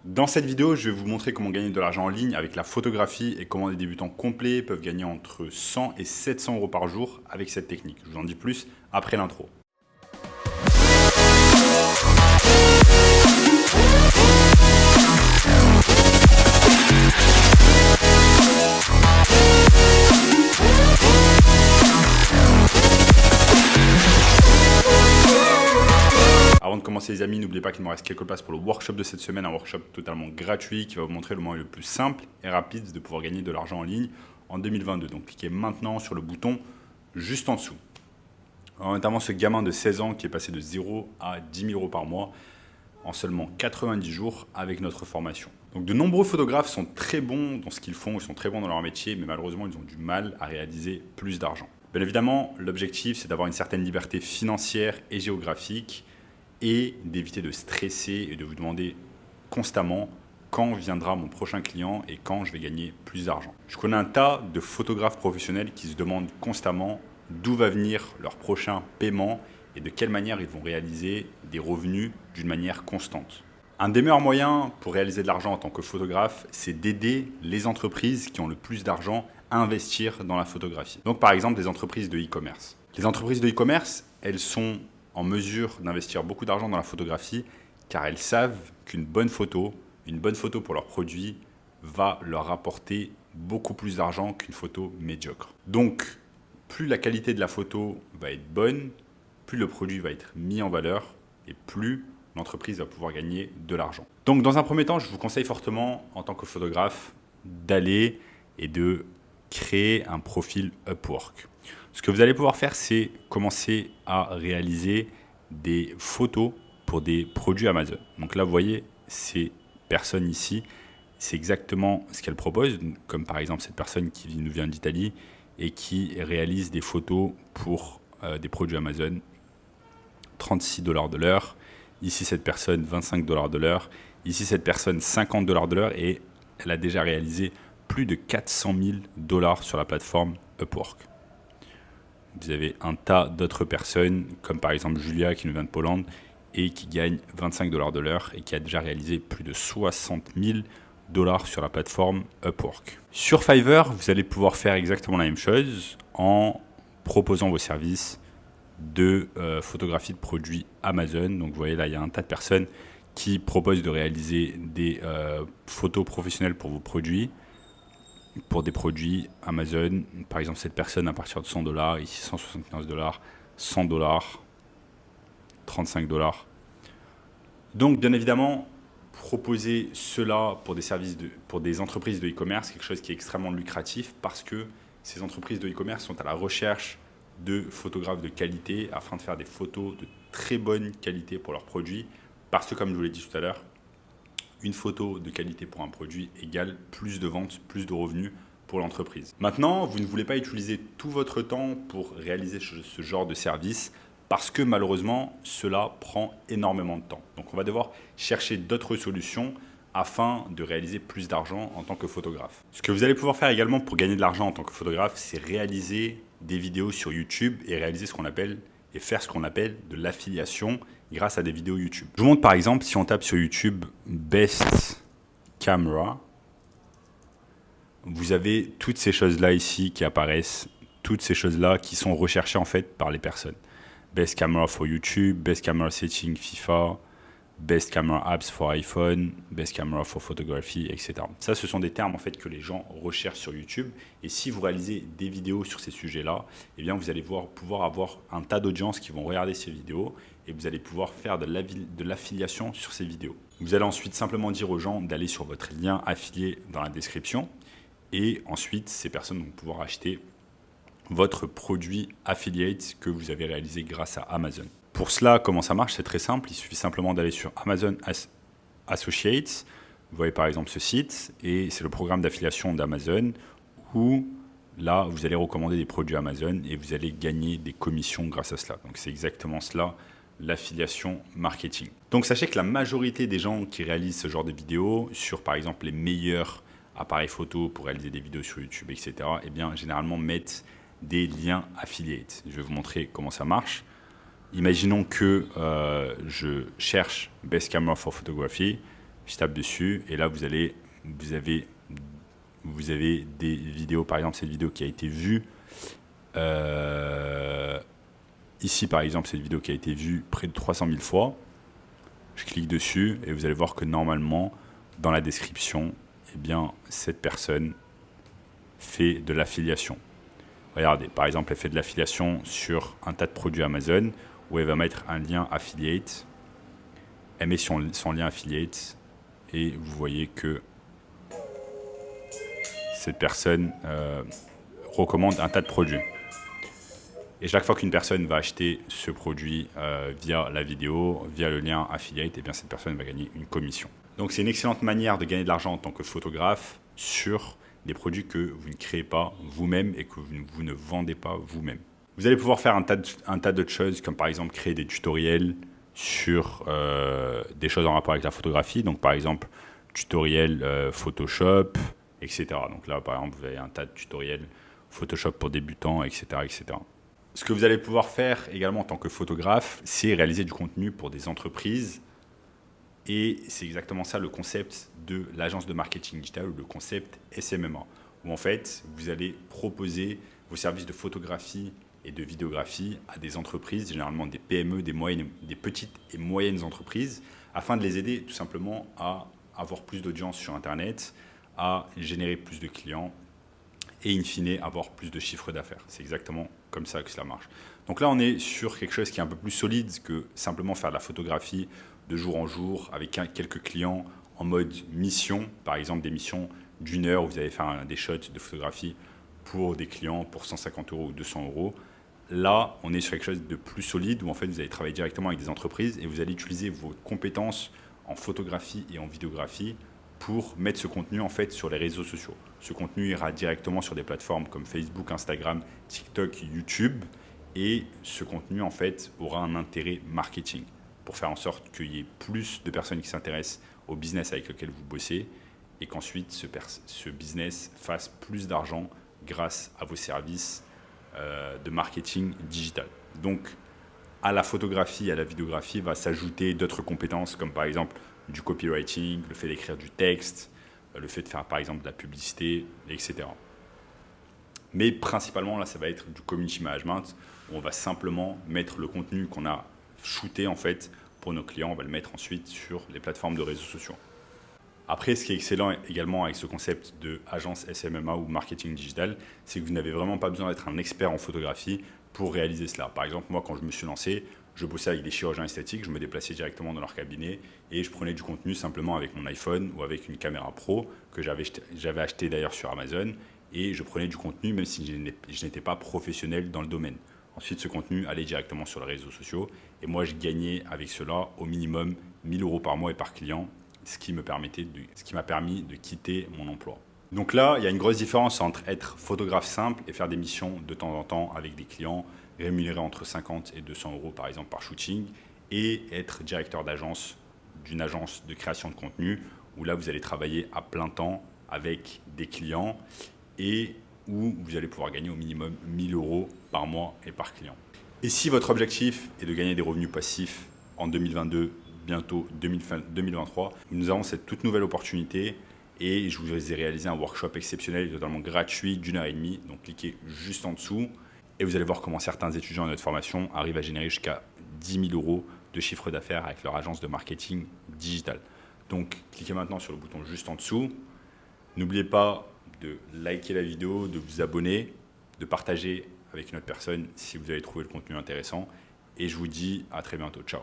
Dans cette vidéo, je vais vous montrer comment gagner de l'argent en ligne avec la photographie et comment des débutants complets peuvent gagner entre 100 et 700 euros par jour avec cette technique. Je vous en dis plus après l'intro. Avant de commencer les amis, n'oubliez pas qu'il me reste quelques places pour le workshop de cette semaine, un workshop totalement gratuit qui va vous montrer le moyen le plus simple et rapide de pouvoir gagner de l'argent en ligne en 2022. Donc cliquez maintenant sur le bouton juste en dessous. Alors, notamment ce gamin de 16 ans qui est passé de 0 à 10 000 euros par mois en seulement 90 jours avec notre formation. Donc de nombreux photographes sont très bons dans ce qu'ils font, ils sont très bons dans leur métier, mais malheureusement ils ont du mal à réaliser plus d'argent. Bien évidemment, l'objectif c'est d'avoir une certaine liberté financière et géographique et d'éviter de stresser et de vous demander constamment quand viendra mon prochain client et quand je vais gagner plus d'argent. Je connais un tas de photographes professionnels qui se demandent constamment d'où va venir leur prochain paiement et de quelle manière ils vont réaliser des revenus d'une manière constante. Un des meilleurs moyens pour réaliser de l'argent en tant que photographe, c'est d'aider les entreprises qui ont le plus d'argent à investir dans la photographie. Donc par exemple des entreprises de e-commerce. Les entreprises de e-commerce, elles sont en mesure d'investir beaucoup d'argent dans la photographie car elles savent qu'une bonne photo pour leur produit va leur rapporter beaucoup plus d'argent qu'une photo médiocre. Donc, plus la qualité de la photo va être bonne, plus le produit va être mis en valeur et plus l'entreprise va pouvoir gagner de l'argent. Donc, dans un premier temps, je vous conseille fortement, en tant que photographe, d'aller et de créer un profil Upwork. Ce que vous allez pouvoir faire, c'est commencer à réaliser des photos pour des produits Amazon. Donc là, vous voyez, ces personnes ici, c'est exactement ce qu'elles proposent, comme par exemple cette personne qui nous vient d'Italie et qui réalise des photos pour des produits Amazon, 36 $ de l'heure. Ici, cette personne, 25 $ de l'heure. Ici, cette personne, 50 $ de l'heure et elle a déjà réalisé plus de 400 000 $ sur la plateforme Upwork. Vous avez un tas d'autres personnes, comme par exemple Julia qui nous vient de Pologne et qui gagne 25 $ de l'heure et qui a déjà réalisé plus de 60 000 $ sur la plateforme Upwork. Sur Fiverr, vous allez pouvoir faire exactement la même chose en proposant vos services de photographie de produits Amazon. Donc vous voyez là, il y a un tas de personnes qui proposent de réaliser des photos professionnelles pour vos produits. Pour des produits Amazon, par exemple cette personne à partir de 100 $, ici 175 $, 100 $, 35 $. Donc bien évidemment, proposer cela pour des services pour des entreprises de e-commerce, quelque chose qui est extrêmement lucratif parce que ces entreprises de e-commerce sont à la recherche de photographes de qualité afin de faire des photos de très bonne qualité pour leurs produits parce que comme je vous l'ai dit tout à l'heure, une photo de qualité pour un produit égale plus de ventes, plus de revenus pour l'entreprise. Maintenant, vous ne voulez pas utiliser tout votre temps pour réaliser ce genre de service parce que malheureusement, cela prend énormément de temps. Donc, on va devoir chercher d'autres solutions afin de réaliser plus d'argent en tant que photographe. Ce que vous allez pouvoir faire également pour gagner de l'argent en tant que photographe, c'est réaliser des vidéos sur YouTube et réaliser faire ce qu'on appelle de l'affiliation grâce à des vidéos YouTube. Je vous montre par exemple, si on tape sur YouTube Best Camera, vous avez toutes ces choses-là ici qui apparaissent, toutes ces choses-là qui sont recherchées en fait par les personnes. Best Camera for YouTube, Best Camera Setting FIFA, Best Camera Apps for iPhone, Best Camera for Photography, etc. Ça, ce sont des termes en fait que les gens recherchent sur YouTube. Et si vous réalisez des vidéos sur ces sujets-là, eh bien, vous allez pouvoir avoir un tas d'audiences qui vont regarder ces vidéos et vous allez pouvoir faire de l'affiliation sur ces vidéos. Vous allez ensuite simplement dire aux gens d'aller sur votre lien affilié dans la description et ensuite, ces personnes vont pouvoir acheter votre produit affiliate que vous avez réalisé grâce à Amazon. Pour cela, comment ça marche? C'est très simple. Il suffit simplement d'aller sur Amazon Associates. Vous voyez par exemple ce site et c'est le programme d'affiliation d'Amazon où là, vous allez recommander des produits Amazon et vous allez gagner des commissions grâce à cela. Donc, c'est exactement cela, l'affiliation marketing. Donc, sachez que la majorité des gens qui réalisent ce genre de vidéos sur par exemple les meilleurs appareils photo pour réaliser des vidéos sur YouTube, etc., eh bien, généralement mettent des liens affiliates. Je vais vous montrer comment ça marche. Imaginons que je cherche Best Camera for Photography. Je tape dessus et là, vous avez des vidéos. Par exemple, cette vidéo qui a été vue. Ici, par exemple, cette vidéo qui a été vue près de 300 000 fois. Je clique dessus et vous allez voir que normalement, dans la description, eh bien, cette personne fait de l'affiliation. Regardez, par exemple, elle fait de l'affiliation sur un tas de produits Amazon où elle va mettre un lien affiliate. Elle met son lien affiliate et vous voyez que cette personne recommande un tas de produits. Et chaque fois qu'une personne va acheter ce produit via la vidéo, via le lien affiliate, eh bien cette personne va gagner une commission. Donc c'est une excellente manière de gagner de l'argent en tant que photographe sur des produits que vous ne créez pas vous-même et que vous ne vendez pas vous-même. Vous allez pouvoir faire un tas d'autres choses, comme par exemple créer des tutoriels sur des choses en rapport avec la photographie. Donc par exemple, tutoriel Photoshop, etc. Donc là, par exemple, vous avez un tas de tutoriels Photoshop pour débutants, etc., etc. Ce que vous allez pouvoir faire également en tant que photographe, c'est réaliser du contenu pour des entreprises. Et c'est exactement ça le concept de l'agence de marketing digital ou le concept SMMA, où en fait, vous allez proposer vos services de photographie et de vidéographie à des entreprises, généralement des PME, des petites et moyennes entreprises, afin de les aider tout simplement à avoir plus d'audience sur Internet, à générer plus de clients et in fine avoir plus de chiffre d'affaires. C'est exactement comme ça que cela marche. Donc là, on est sur quelque chose qui est un peu plus solide que simplement faire de la photographie de jour en jour avec quelques clients en mode mission, par exemple des missions d'1 heure où vous allez faire des shots de photographie pour des clients pour 150 € ou 200 €. Là, on est sur quelque chose de plus solide où en fait vous allez travailler directement avec des entreprises et vous allez utiliser vos compétences en photographie et en vidéographie pour mettre ce contenu en fait sur les réseaux sociaux. Ce contenu ira directement sur des plateformes comme Facebook, Instagram, TikTok, YouTube et ce contenu en fait aura un intérêt marketing pour faire en sorte qu'il y ait plus de personnes qui s'intéressent au business avec lequel vous bossez et qu'ensuite ce business fasse plus d'argent grâce à vos services de marketing digital. Donc à la photographie et à la vidéographie va s'ajouter d'autres compétences comme par exemple du copywriting, le fait d'écrire du texte, le fait de faire par exemple de la publicité, etc. Mais principalement là ça va être du community management où on va simplement mettre le contenu qu'on a shooté en fait pour nos clients, on va le mettre ensuite sur les plateformes de réseaux sociaux. Après, ce qui est excellent également avec ce concept de agence SMMA ou marketing digital, c'est que vous n'avez vraiment pas besoin d'être un expert en photographie pour réaliser cela. Par exemple, moi, quand je me suis lancé, je bossais avec des chirurgiens esthétiques, je me déplaçais directement dans leur cabinet et je prenais du contenu simplement avec mon iPhone ou avec une caméra pro que j'avais acheté d'ailleurs sur Amazon et je prenais du contenu même si je n'étais pas professionnel dans le domaine. Ensuite, ce contenu allait directement sur les réseaux sociaux et moi, je gagnais avec cela au minimum 1 000 € par mois et par client, ce qui m'a permis de quitter mon emploi. Donc là, il y a une grosse différence entre être photographe simple et faire des missions de temps en temps avec des clients rémunérés entre 50 et 200 € par exemple par shooting et être directeur d'agence d'une agence de création de contenu où là, vous allez travailler à plein temps avec des clients et où vous allez pouvoir gagner au minimum 1 000 € par mois et par client. Et si votre objectif est de gagner des revenus passifs en 2022, bientôt 2023, nous avons cette toute nouvelle opportunité et je vous ai réalisé un workshop exceptionnel et totalement gratuit d'1h30. Donc cliquez juste en dessous et vous allez voir comment certains étudiants de notre formation arrivent à générer jusqu'à 10 000 € de chiffre d'affaires avec leur agence de marketing digital. Donc cliquez maintenant sur le bouton juste en dessous. N'oubliez pas de liker la vidéo, de vous abonner, de partager avec une autre personne si vous avez trouvé le contenu intéressant. Et je vous dis à très bientôt. Ciao.